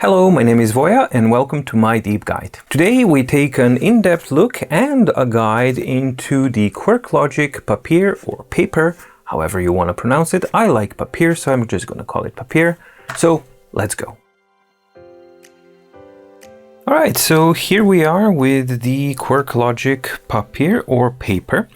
Hello, my name is Voya and welcome to my deep guide. Today we take an in-depth look and a guide into the Quirklogic Papyr or paper, however you want to pronounce it. I like Papyr, so I'm just going to call it Papyr. So let's go. Alright, so here we are with the Quirklogic Papyr or paper.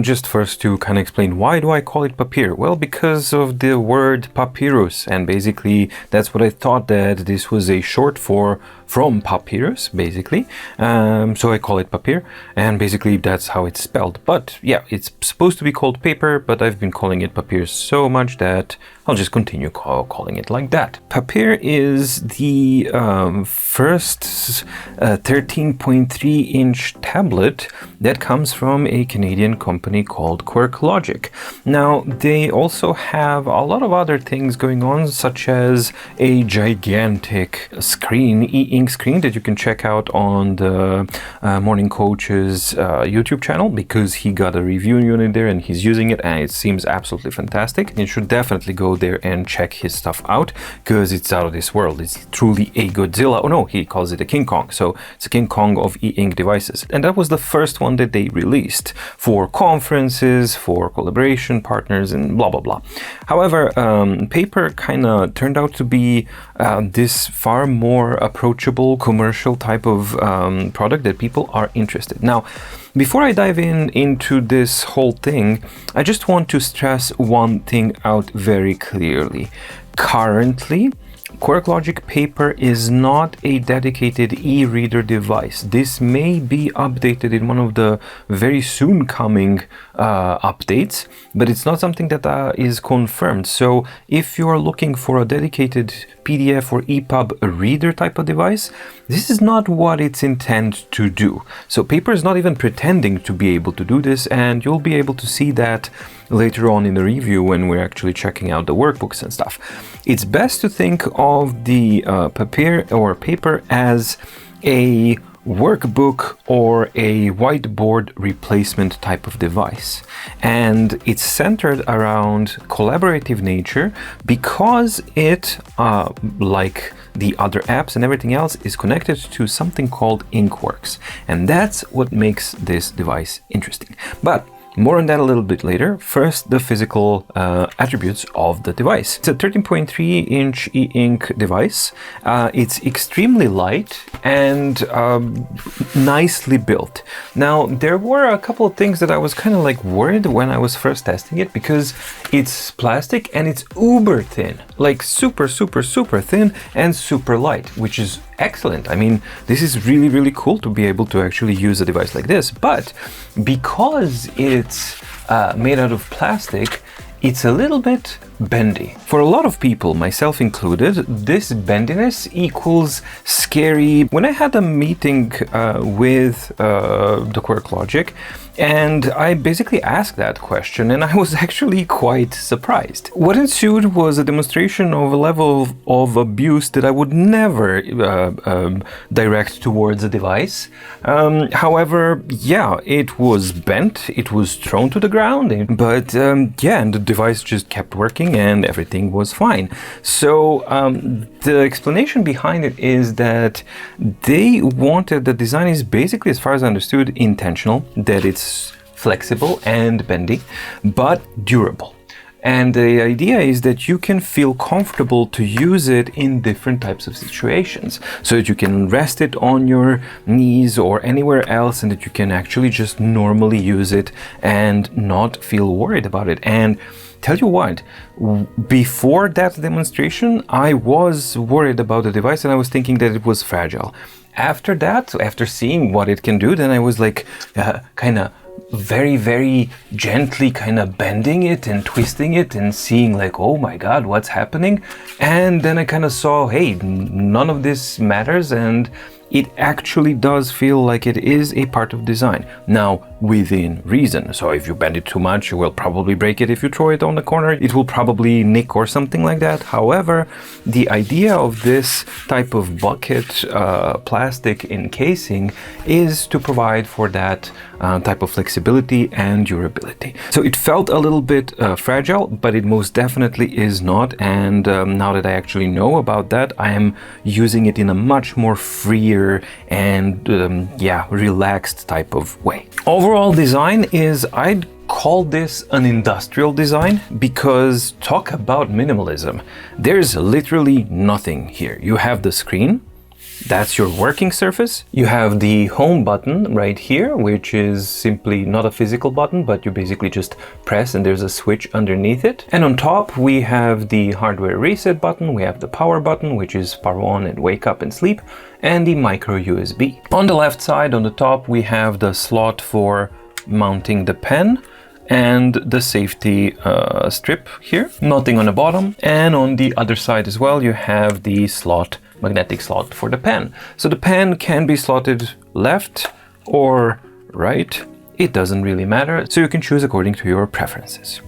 Just first to kind of explain, why do I call it Papyr? Well, because of the word papyrus, and basically that's what I thought, that this was a short from papyrus, basically. So I call it Papyr, and basically that's how it's spelled. But yeah, it's supposed to be called paper, but I've been calling it Papyr so much that I'll just continue calling it like that. Papyr is the first 13.3-inch tablet that comes from a Canadian company called Quirklogic. Now, they also have a lot of other things going on, such as a gigantic screen, e-ink screen, that you can check out on the Morning Coach's YouTube channel, because he got a review unit there and he's using it, and it seems absolutely fantastic. You should definitely go there and check his stuff out, because it's out of this world. It's truly a Godzilla. Oh no, he calls it a King Kong. So it's a King Kong of e-ink devices. And that was the first one that they released for conferences, for collaboration partners, and blah, blah, blah. However, paper kind of turned out to be this far more approachable commercial type of product that people are interested. Now, before I dive into this whole thing, I just want to stress one thing out very clearly. Currently, Quirklogic Papyr is not a dedicated e-reader device. This may be updated in one of the very soon coming updates, but it's not something that is confirmed. So if you are looking for a dedicated PDF or EPUB reader type of device, this is not what it's intended to do. So paper is not even pretending to be able to do this, and you'll be able to see that later on in the review when we're actually checking out the workbooks and stuff. It's best to think of the Papyr or paper as a workbook or a whiteboard replacement type of device, and it's centered around collaborative nature because it, like the other apps and everything else, is connected to something called Inkworks, and that's what makes this device interesting. But more on that a little bit later. First, the physical attributes of the device. It's a 13.3-inch e-ink device. It's extremely light and nicely built. Now, there were a couple of things that I was kind of like worried when I was first testing it, because it's plastic and it's uber thin, like super, super, super thin and super light, which is excellent. I mean, this is really, really cool to be able to actually use a device like this. But because it's made out of plastic, it's a little bit bendy. For a lot of people, myself included, this bendiness equals scary. When I had a meeting with the Quirklogic, and I basically asked that question, and I was actually quite surprised. What ensued was a demonstration of a level of abuse that I would never direct towards a device. However, yeah, it was bent, it was thrown to the ground, but yeah, and the device just kept working and everything was fine. So the explanation behind it is that they wanted, the design is basically, as far as I understood, intentional, that it's flexible and bendy, but durable. And the idea is that you can feel comfortable to use it in different types of situations, so that you can rest it on your knees or anywhere else, and that you can actually just normally use it and not feel worried about it. And tell you what, before that demonstration, I was worried about the device and I was thinking that it was fragile. After that, after seeing what it can do, then I was like kind of very, very gently kind of bending it and twisting it and seeing like, oh my God, what's happening? And then I kind of saw, hey, none of this matters, and it actually does feel like it is a part of design. Now, within reason. So if you bend it too much, you will probably break it. If you throw it on the corner, it will probably nick or something like that. However, the idea of this type of bucket plastic encasing is to provide for that type of flexibility and durability. So it felt a little bit fragile, but it most definitely is not. And now that I actually know about that, I am using it in a much more freer and relaxed type of way. Overall design is, I'd call this an industrial design, because talk about minimalism. There's literally nothing here. You have the screen. That's your working surface. You have the home button right here, which is simply not a physical button, but you basically just press and there's a switch underneath it. And on top we have the hardware reset button, we have the power button, which is power on and wake up and sleep, and the micro USB. On the left side, on the top, we have the slot for mounting the pen and the safety strip here. Nothing on the bottom. And on the other side as well, you have the magnetic slot for the pen. So the pen can be slotted left or right. It doesn't really matter, so you can choose according to your preferences.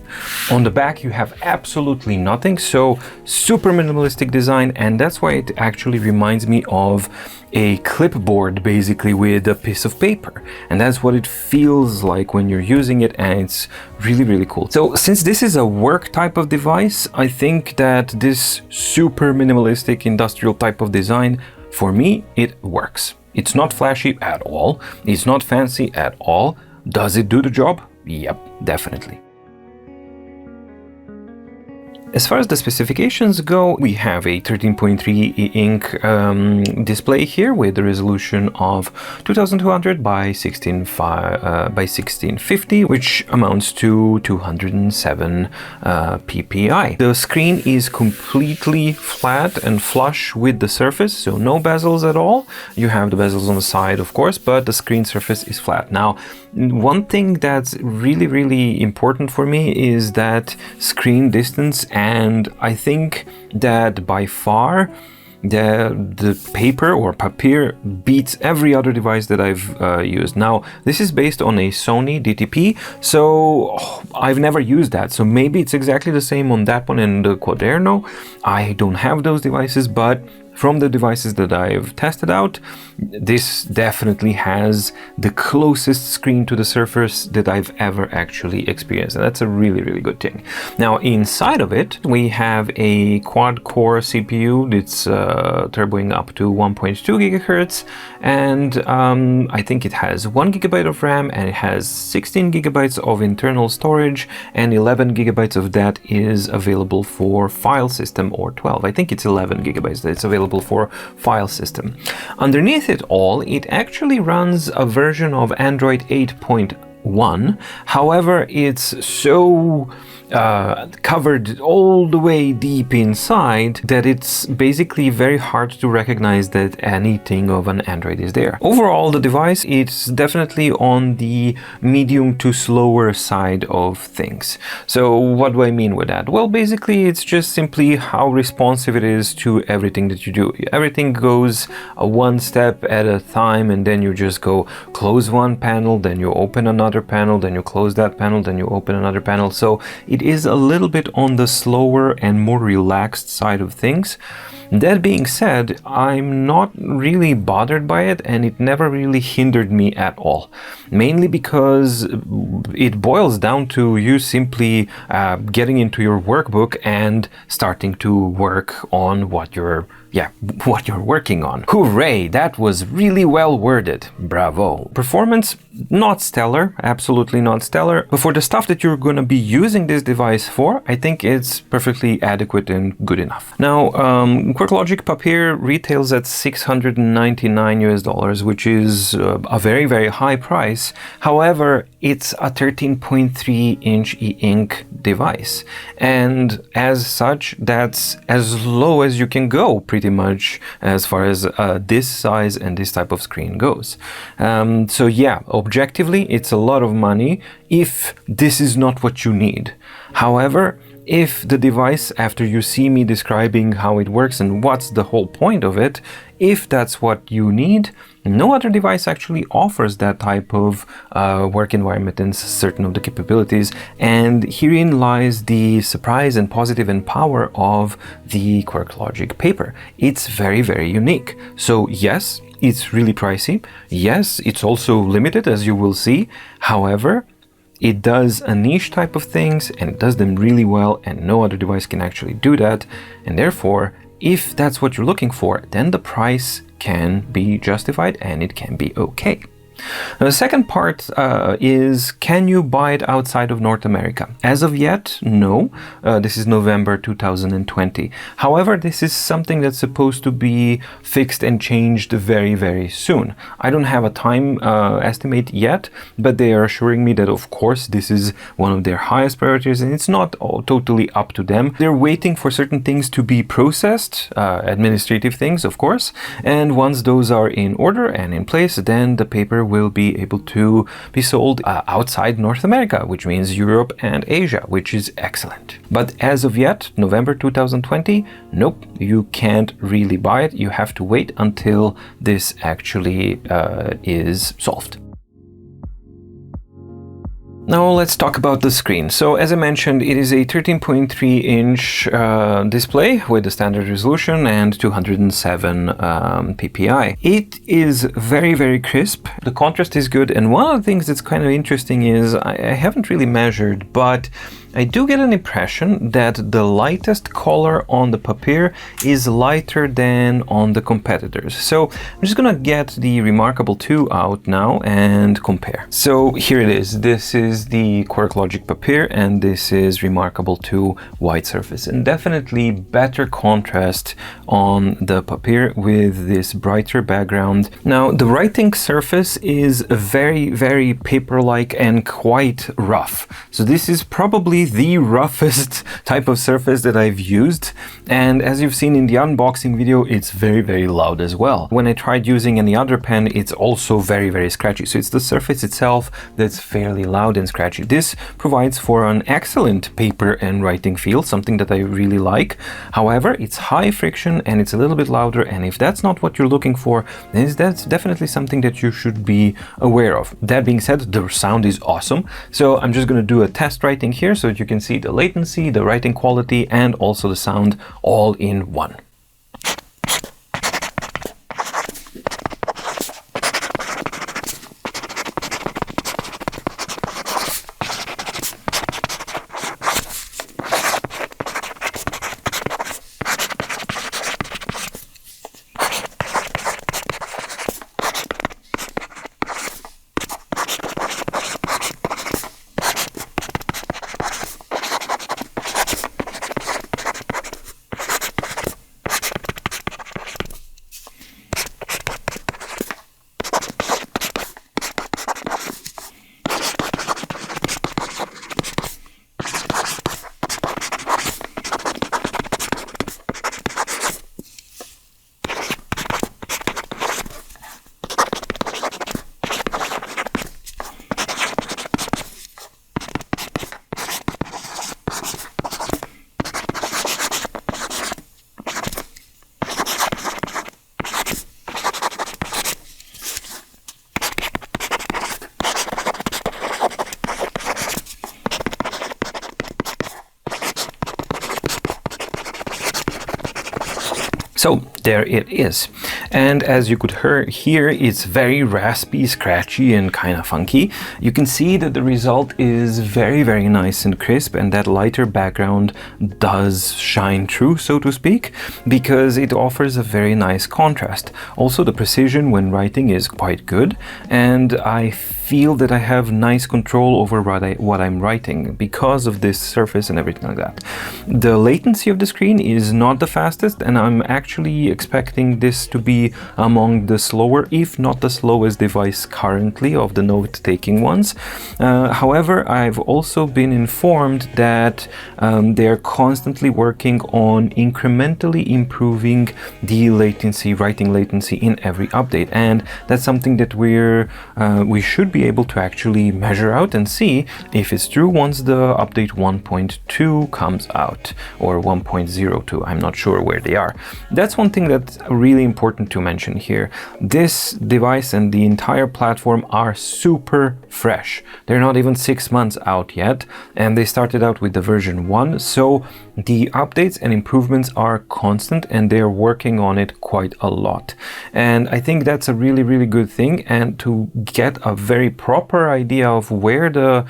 On the back you have absolutely nothing, so super minimalistic design, and that's why it actually reminds me of a clipboard, basically with a piece of paper, and that's what it feels like when you're using it, and it's really, really cool. So since this is a work type of device, I think that this super minimalistic industrial type of design, for me, it works. It's not flashy at all, it's not fancy at all. Does it do the job? Yep, definitely. As far as the specifications go, we have a 13.3 e-ink display here with a resolution of 2200 by 1650, which amounts to 207 ppi. The screen is completely flat and flush with the surface, so no bezels at all. You have the bezels on the side, of course, but the screen surface is flat. Now, one thing that's really, really important for me is that screen distance, and I think that by far the paper or Papyr beats every other device that I've used. Now, this is based on a Sony DTP, so I've never used that. So maybe it's exactly the same on that one and the Quaderno. I don't have those devices, but from the devices that I've tested out, this definitely has the closest screen to the surface that I've ever actually experienced, and that's a really, really good thing. Now, inside of it, we have a quad-core CPU that's turboing up to 1.2 gigahertz, and I think it has 1 gigabyte of RAM, and it has 16 gigabytes of internal storage, and 11 gigabytes of that is available for file system, or 12. I think it's 11 gigabytes that's available for file system. Underneath it all, it actually runs a version of Android 8.1. However, it's so covered all the way deep inside that it's basically very hard to recognize that anything of an Android is there. Overall, the device, it's definitely on the medium to slower side of things. So what do I mean with that? Well, basically it's just simply how responsive it is to everything that you do. Everything goes one step at a time, and then you just go close one panel, then you open another panel, then you close that panel, then you open another panel. So it is a little bit on the slower and more relaxed side of things. That being said, I'm not really bothered by it, and it never really hindered me at all. Mainly because it boils down to you simply getting into your workbook and starting to work on what you're working on. Hooray! That was really well worded. Bravo. Performance, not stellar, absolutely not stellar, but for the stuff that you're going to be using this device for, I think it's perfectly adequate and good enough. Now, Quirklogic Papyr retails at $699, which is a very, very high price. However, it's a 13.3-inch e-ink device, and as such, that's as low as you can go, pretty much, as far as this size and this type of screen goes. So yeah, objectively, it's a lot of money if this is not what you need. However, if the device, after you see me describing how it works and what's the whole point of it, if that's what you need, no other device actually offers that type of work environment and certain of the capabilities. And herein lies the surprise and positive and power of the Quirklogic Papyr. It's very, very unique. So yes, it's really pricey. Yes, it's also limited, as you will see. However, it does a niche type of things and it does them really well, and no other device can actually do that. And therefore, if that's what you're looking for, then the price can be justified and it can be okay. Now, the second part is, can you buy it outside of North America? As of yet, no. This is November 2020. However, this is something that's supposed to be fixed and changed very, very soon. I don't have a time estimate yet, but they are assuring me that, of course, this is one of their highest priorities and it's not all totally up to them. They're waiting for certain things to be processed, administrative things, of course, and once those are in order and in place, then the paper will be able to be sold outside North America, which means Europe and Asia, which is excellent. But as of yet, November 2020, nope, you can't really buy it. You have to wait until this actually is solved. Now let's talk about the screen. So as I mentioned, it is a 13.3 inch display with the standard resolution and 207 ppi. It is very, very crisp. The contrast is good, and one of the things that's kind of interesting is I haven't really measured, but I do get an impression that the lightest color on the Papyr is lighter than on the competitors. So I'm just gonna get the Remarkable 2 out now and compare. So here it is. This is the Quirklogic Papyr and this is Remarkable 2 white surface, and definitely better contrast on the Papyr with this brighter background. Now the writing surface is very, very paper-like and quite rough. So this is probably the roughest type of surface that I've used, and as you've seen in the unboxing video, it's very, very loud as well. When I tried using any other pen, it's also very, very scratchy. So it's the surface itself that's fairly loud and scratchy. This provides for an excellent paper and writing feel, something that I really like. However, it's high friction and it's a little bit louder, and if that's not what you're looking for, then that's definitely something that you should be aware of. That being said, the sound is awesome. So I'm just going to do a test writing here so that you can see the latency, the writing quality, and also the sound all in one. So there it is. And as you could hear, it's very raspy, scratchy, and kind of funky. You can see that the result is very, very nice and crisp, and that lighter background does shine through, so to speak, because it offers a very nice contrast. Also, the precision when writing is quite good, and I feel that I have nice control over what I'm writing because of this surface and everything like that. The latency of the screen is not the fastest, and I'm actually expecting this to be among the slower, if not the slowest device currently of the note-taking ones. However, I've also been informed that they're constantly working on incrementally improving the latency, writing latency in every update, and that's something that we should be be able to actually measure out and see if it's true once the update 1.2 comes out, or 1.02. I'm not sure where they are. That's one thing that's really important to mention here. This device and the entire platform are super fresh. They're not even 6 months out yet, and they started out with the version 1, so the updates and improvements are constant, and they're working on it quite a lot. And I think that's a really good thing, and to get a very proper idea of where the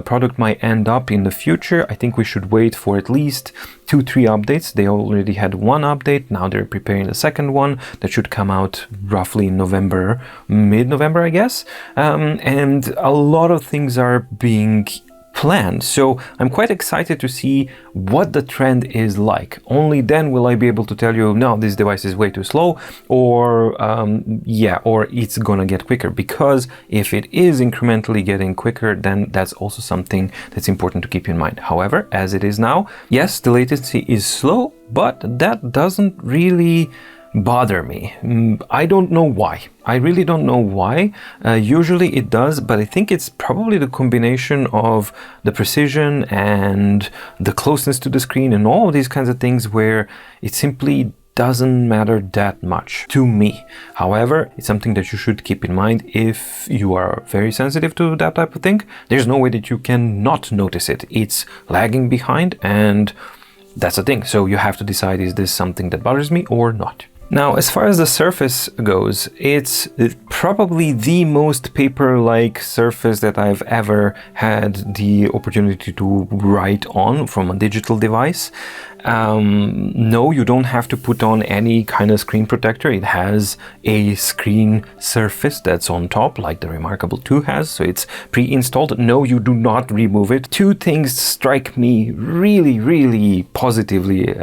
product might end up in the future, I think we should wait for at least 2-3 updates. They already had one update, now they're preparing the second one that should come out roughly in November, mid-November, I guess. And a lot of things are being planned, so I'm quite excited to see what the trend is like. Only then will I be able to tell you, no, this device is way too slow, or or it's gonna get quicker, because if it is incrementally getting quicker, then that's also something that's important to keep in mind. However, as it is now, yes, the latency is slow, but that doesn't really bother me. I don't know why. I really don't know why. Usually it does, but I think it's probably the combination of the precision and the closeness to the screen and all of these kinds of things, where it simply doesn't matter that much to me. However, it's something that you should keep in mind if you are very sensitive to that type of thing. There's no way that you can not notice it. It's lagging behind, and that's the thing. So you have to decide, is this something that bothers me or not? Now, as far as the surface goes, it's probably the most paper-like surface that I've ever had the opportunity to write on from a digital device. No, you don't have to put on any kind of screen protector. It has a screen surface that's on top, like the Remarkable 2 has, so it's pre-installed. No, you do not remove it. Two things strike me really positively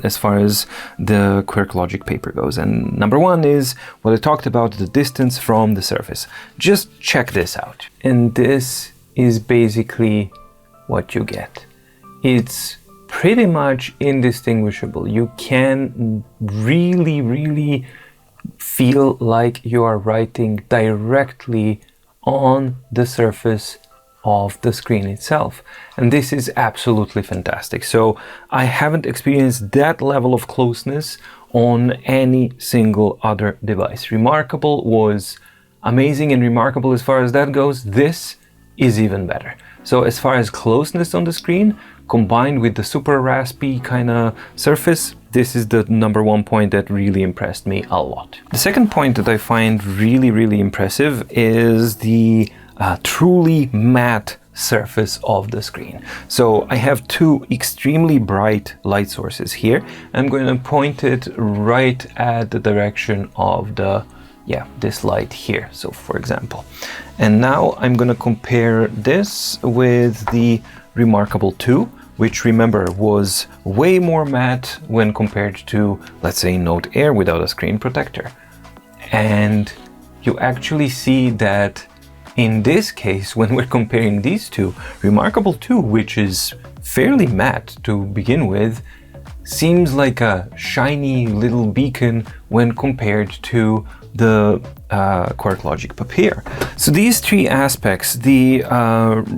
as far as the Quirklogic Papyr goes. And number one is what I talked about, the distance from the surface. Just check this out. And this is basically what you get. It's pretty much indistinguishable. You can really feel like you are writing directly on the surface of the screen itself, and this is absolutely fantastic. So I haven't experienced that level of closeness on any single other device. Remarkable was amazing and remarkable as far as that goes. This is even better. So as far as closeness on the screen, combined with the super raspy kind of surface, this is the number one point that really impressed me a lot. The second point that I find really impressive is the truly matte surface of the screen. So I have two extremely bright light sources here. I'm going to point it right at the direction of the this light here, so for example. And now I'm going to compare this with the Remarkable 2, which, remember, was way more matte when compared to, let's say, Note Air without a screen protector. And you actually see that in this case, when we're comparing these two, Remarkable 2, which is fairly matte to begin with, seems like a shiny little beacon when compared to the Quirklogic Papyr. So these three aspects, the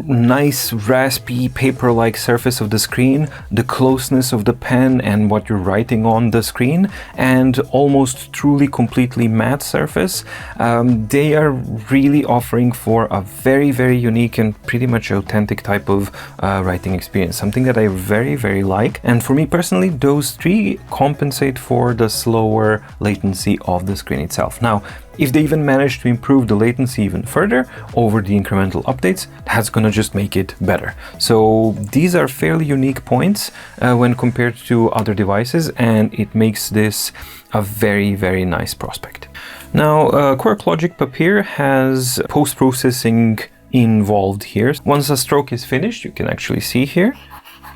nice raspy paper-like surface of the screen, the closeness of the pen and what you're writing on the screen, and almost truly completely matte surface, they are really offering for a very unique and pretty much authentic type of writing experience, something that I very like. And for me personally, those three compensate for the slower latency of the screen itself. Now, if they even manage to improve the latency even further over the incremental updates, that's gonna just make it better. So these are fairly unique points when compared to other devices, and it makes this a very nice prospect. Now, Quirklogic Papyr has post-processing involved here. Once a stroke is finished, you can actually see here,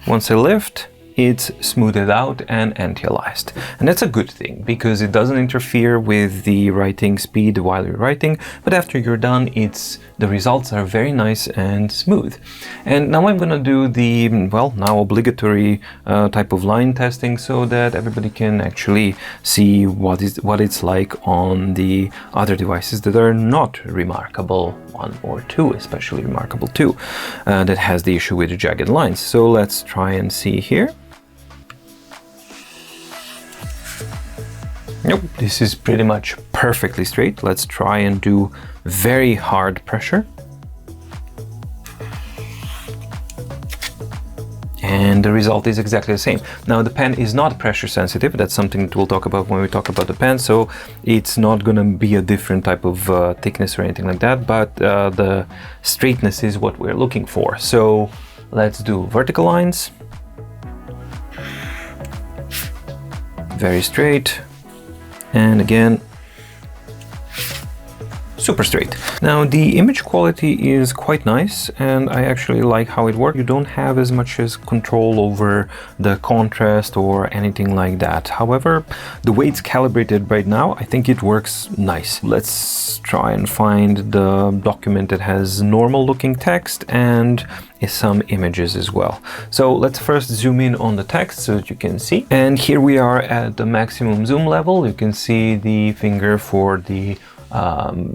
once I lift, it's smoothed out and anti-aliased. And that's a good thing because it doesn't interfere with the writing speed while you're writing, but after you're done, the results are very nice and smooth. And now I'm gonna do the, well, now obligatory type of line testing so that everybody can actually see what it's like on the other devices that are not Remarkable 1 or 2, especially Remarkable 2, that has the issue with the jagged lines. So let's try and see here. Nope, this is pretty much perfectly straight. Let's try and do very hard pressure. And the result is exactly the same. Now the pen is not pressure sensitive. That's something that we'll talk about when we talk about the pen. So it's not gonna be a different type of thickness or anything like that, but the straightness is what we're looking for. So let's do vertical lines. Very straight. And again, super straight. Now the image quality is quite nice and I actually like how it works. You don't have as much as control over the contrast or anything like that. However, the way it's calibrated right now, I think it works nice. Let's try and find the document that has normal looking text and some images as well. So let's first zoom in on the text so that you can see. And here we are at the maximum zoom level. You can see the finger for the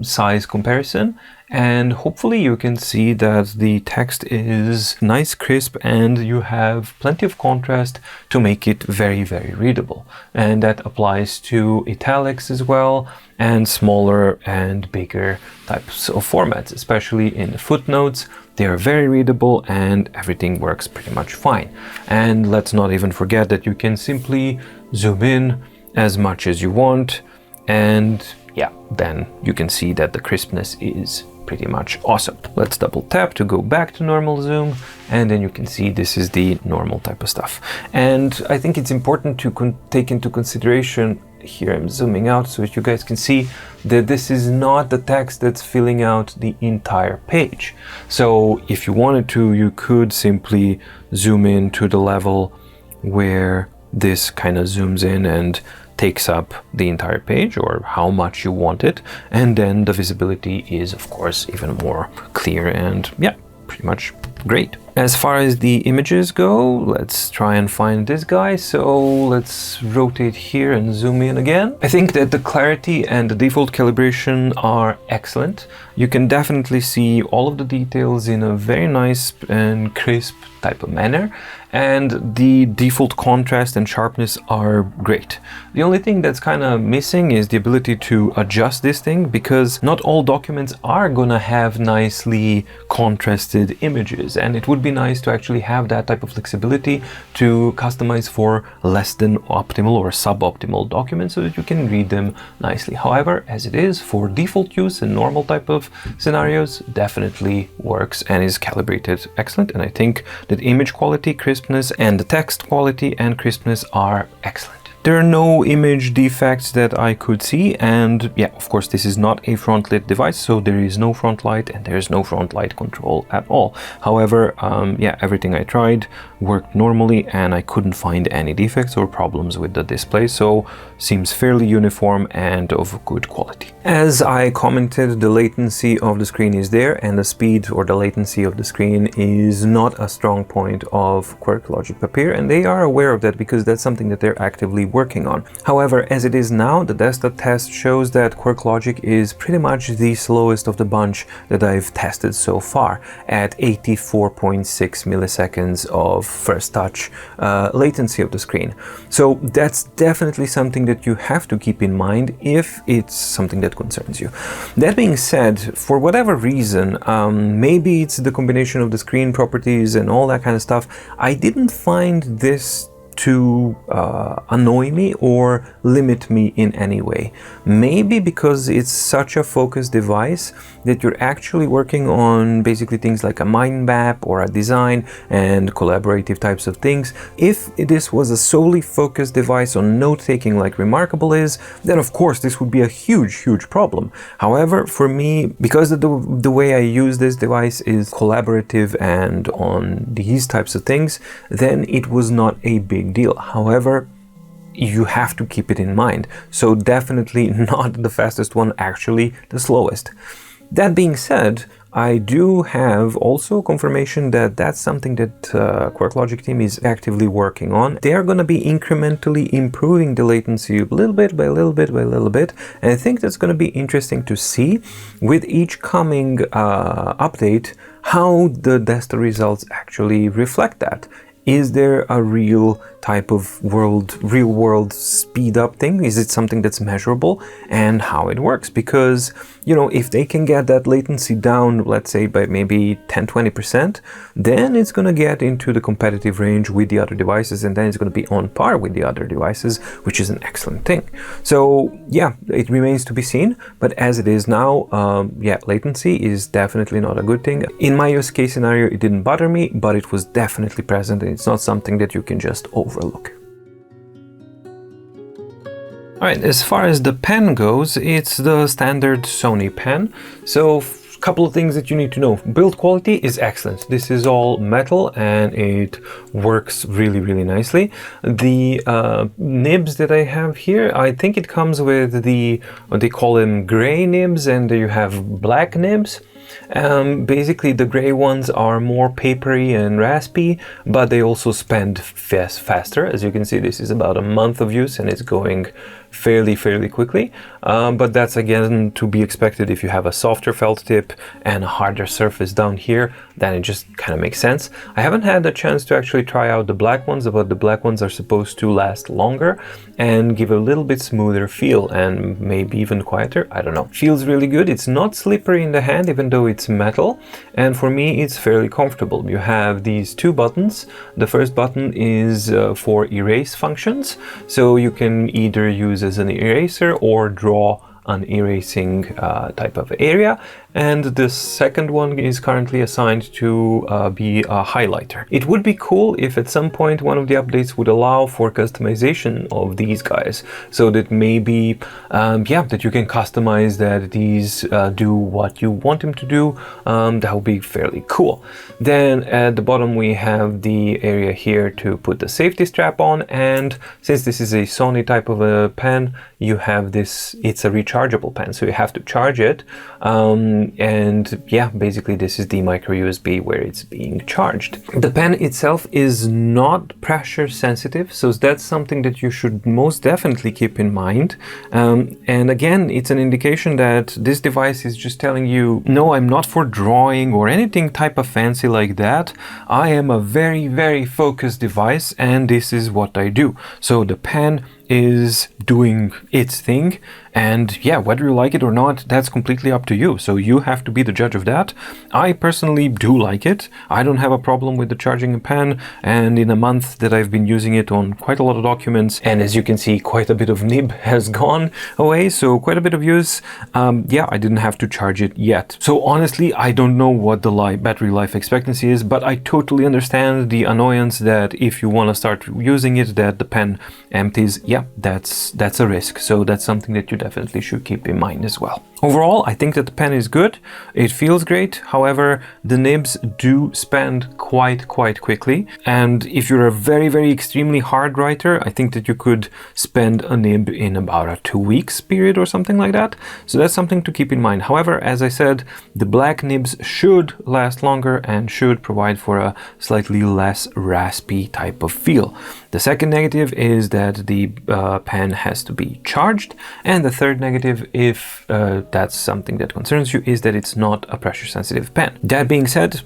size comparison, and hopefully you can see that the text is nice, crisp, and you have plenty of contrast to make it very, very readable. And that applies to italics as well, and smaller and bigger types of formats, especially in the footnotes. They are very readable and everything works pretty much fine. And let's not even forget that you can simply zoom in as much as you want, and yeah, then you can see that the crispness is pretty much awesome. Let's double tap to go back to normal zoom, and then you can see this is the normal type of stuff. And I think it's important to take into consideration, here I'm zooming out so that you guys can see that this is not the text that's filling out the entire page. So if you wanted to, you could simply zoom in to the level where this kind of zooms in and takes up the entire page, or how much you want it, and then the visibility is of course even more clear and yeah, pretty much great. As far as the images go, let's try and find this guy. So let's rotate here and zoom in again. I think that the clarity and the default calibration are excellent. You can definitely see all of the details in a very nice and crisp type of manner, and the default contrast and sharpness are great. The only thing that's kind of missing is the ability to adjust this thing, because not all documents are gonna have nicely contrasted images, and it would be nice to actually have that type of flexibility to customize for less than optimal or suboptimal documents so that you can read them nicely. However, as it is for default use and normal type of scenarios, definitely works and is calibrated excellent. And I think that image quality, crispness, and the text quality and crispness are excellent. There are no image defects that I could see, and yeah, of course this is not a front lit device, so there is no front light and there is no front light control at all. However, yeah, everything I tried worked normally and I couldn't find any defects or problems with the display, so seems fairly uniform and of good quality. As I commented, the latency of the screen is there, and the speed or the latency of the screen is not a strong point of Quirklogic Papyr, and they are aware of that because that's something that they're actively working on. However, as it is now, the D.E.S.T.A test shows that Quirklogic is pretty much the slowest of the bunch that I've tested so far, at 84.6 milliseconds of first touch latency of the screen. So that's definitely something that you have to keep in mind if it's something that concerns you. That being said, for whatever reason, maybe it's the combination of the screen properties and all that kind of stuff, I didn't find this to annoy me or limit me in any way. Maybe because it's such a focused device that you're actually working on basically things like a mind map or a design and collaborative types of things. If this was a solely focused device on note-taking like Remarkable is, then of course this would be a huge problem. However, for me, because of the way I use this device is collaborative and on these types of things, then it was not a big deal. However, you have to keep it in mind. So definitely not the fastest one, actually the slowest. That being said, I do have also confirmation that that's something that Quirklogic team is actively working on. They are going to be incrementally improving the latency little bit by little bit by little bit, and I think that's going to be interesting to see with each coming update how the D.E.S.T.A results actually reflect that. Is there a real type of real world speed up thing? Is it something that's measurable, and how it works? Because, you know, if they can get that latency down, let's say by maybe 10-20%, then it's going to get into the competitive range with the other devices, and then it's going to be on par with the other devices, which is an excellent thing. So yeah, it remains to be seen, but as it is now, yeah, latency is definitely not a good thing. In my use case scenario, it didn't bother me, but it was definitely present, and it's not something that you can just overlook. Alright, as far as the pen goes, it's the standard Sony pen. So a couple of things that you need to know. Build quality is excellent. This is all metal and it works really nicely. The nibs that I have here, I think it comes with the, what they call them, gray nibs, and you have black nibs. Basically the gray ones are more papery and raspy, but they also spend faster. As you can see, this is about a month of use and it's going fairly quickly, but that's again to be expected. If you have a softer felt tip and a harder surface down here, then it just kind of makes sense. I haven't had the chance to actually try out the black ones, but the black ones are supposed to last longer and give a little bit smoother feel and maybe even quieter. I don't know. Feels really good. It's not slippery in the hand, even though it's metal, and for me it's fairly comfortable. You have these two buttons. The first button is for erase functions, so you can either use as an eraser or draw an erasing type of area, and the second one is currently assigned to be a highlighter. It would be cool if at some point one of the updates would allow for customization of these guys, so that maybe yeah, that you can customize that these do what you want them to do. That would be fairly cool. Then at the bottom we have the area here to put the safety strap on, and since this is a Sony type of a pen, you have this, it's a rechargeable pen, so you have to charge it, and yeah, basically this is the micro USB where it's being charged. The pen itself is not pressure sensitive, so that's something that you should most definitely keep in mind, and again, it's an indication that this device is just telling you, no, I'm not for drawing or anything type of fancy like that. I am a very focused device, and this is what I do. So the pen is doing its thing, and yeah, whether you like it or not, that's completely up to you, so you have to be the judge of that. I personally do like it. I don't have a problem with the charging a pen, and in a month that I've been using it on quite a lot of documents, and as you can see, quite a bit of nib has gone away, so quite a bit of use. Yeah, I didn't have to charge it yet. So honestly, I don't know what the battery life expectancy is, but I totally understand the annoyance that if you want to start using it, that the pen empties. Yeah, that's a risk, so that's something that you definitely should keep in mind as well. Overall, I think that the pen is good. It feels great. However, the nibs do spend quite quickly, and if you're a very extremely hard writer, I think that you could spend a nib in about a 2 weeks period or something like that. So that's something to keep in mind. However, as I said, the black nibs should last longer and should provide for a slightly less raspy type of feel. The second negative is that the pen has to be charged, and the third negative, if that's something that concerns you, is that it's not a pressure sensitive pen. That being said,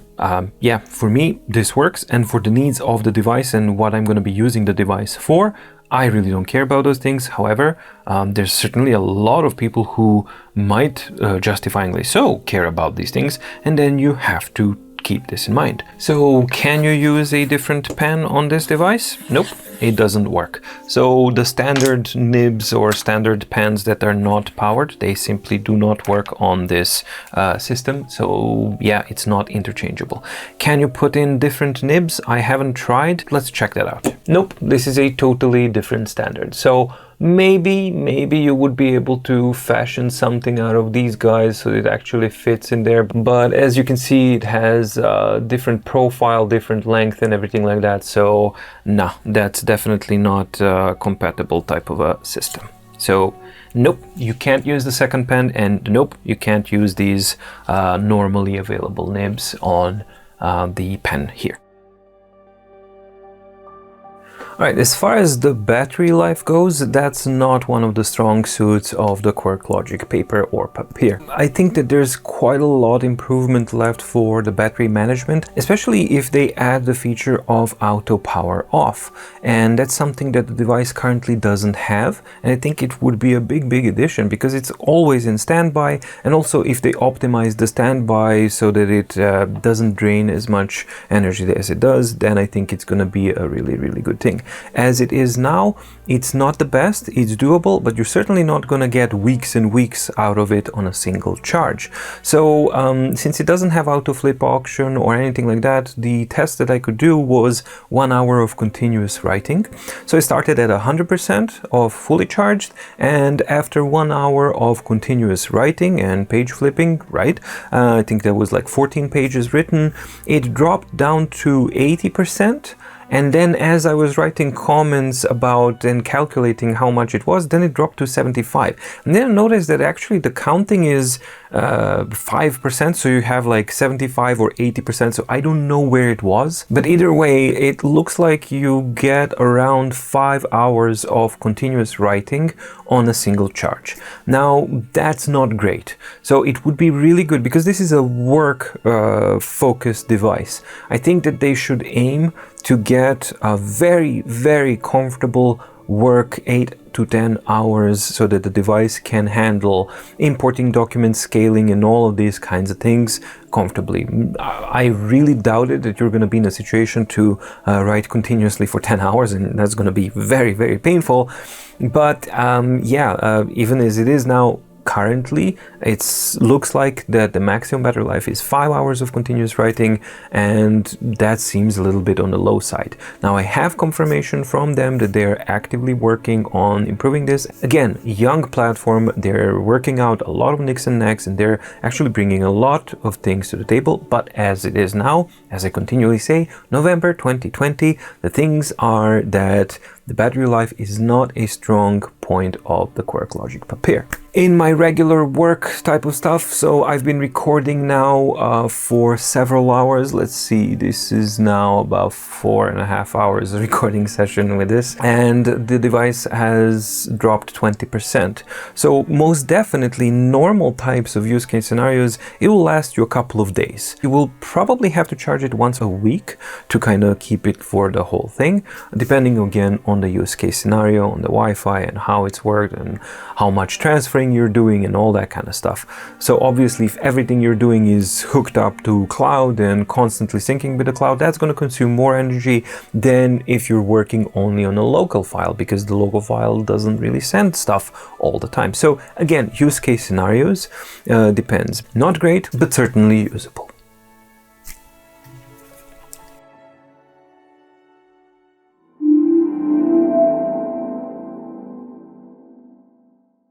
yeah, for me this works, and for the needs of the device and what I'm going to be using the device for, I really don't care about those things. However, there's certainly a lot of people who might, justifyingly so, care about these things, and then you have to keep this in mind. So can you use a different pen on this device? Nope, it doesn't work. So the standard nibs or standard pens that are not powered, they simply do not work on this system. So yeah, it's not interchangeable. Can you put in different nibs? I haven't tried. Let's check that out. Nope, this is a totally different standard. So maybe you would be able to fashion something out of these guys so it actually fits in there, but as you can see, it has different profile, different length and everything like that. So no, that's definitely not a compatible type of a system. So nope, you can't use the second pen, and nope, you can't use these normally available nibs on the pen here. Alright, as far as the battery life goes, that's not one of the strong suits of the Quirklogic Papyr or Papyr. I think that there's quite a lot improvement left for the battery management, especially if they add the feature of auto power off. And that's something that the device currently doesn't have. And I think it would be a big addition because it's always in standby. And also if they optimize the standby so that it doesn't drain as much energy as it does, then I think it's going to be a really good thing. As it is now, it's not the best, it's doable, but you're certainly not going to get weeks and weeks out of it on a single charge. So since it doesn't have auto flip option or anything like that, the test that I could do was 1 hour of continuous writing. So I started at 100% of fully charged, and after 1 hour of continuous writing and page flipping, right, I think there was like 14 pages written, it dropped down to 80%. And then as I was writing comments about and calculating how much it was, then it dropped to 75. And then I noticed that actually the counting is 5%, so you have like 75 or 80%, so I don't know where it was. But either way, it looks like you get around 5 hours of continuous writing on a single charge. Now, that's not great. So it would be really good, because this is a work focused device. I think that they should aim to get a very comfortable work 8 to 10 hours so that the device can handle importing documents, scaling, and all of these kinds of things comfortably. I really doubted that you're going to be in a situation to write continuously for 10 hours, and that's going to be very painful. But yeah, even as it is now, currently, it looks like that the maximum battery life is 5 hours of continuous writing, and that seems a little bit on the low side. Now, I have confirmation from them that they're actively working on improving this. Again, young platform, they're working out a lot of nicks and necks, and they're actually bringing a lot of things to the table. But as it is now, as I continually say, November 2020, the things are that the battery life is not a strong point of the Quirklogic Papyr. In my regular work type of stuff, so I've been recording now for several hours. Let's see, this is now about 4.5 hours recording session with this, and the device has dropped 20%. So most definitely, normal types of use case scenarios, it will last you a couple of days. You will probably have to charge it once a week to kind of keep it for the whole thing, depending again on the use case scenario, on the Wi-Fi and how it's worked and how much transferring you're doing and all that kind of stuff. So obviously, if everything you're doing is hooked up to cloud and constantly syncing with the cloud, that's going to consume more energy than if you're working only on a local file, because the local file doesn't really send stuff all the time. So again, use case scenarios depends. Not great, but certainly usable.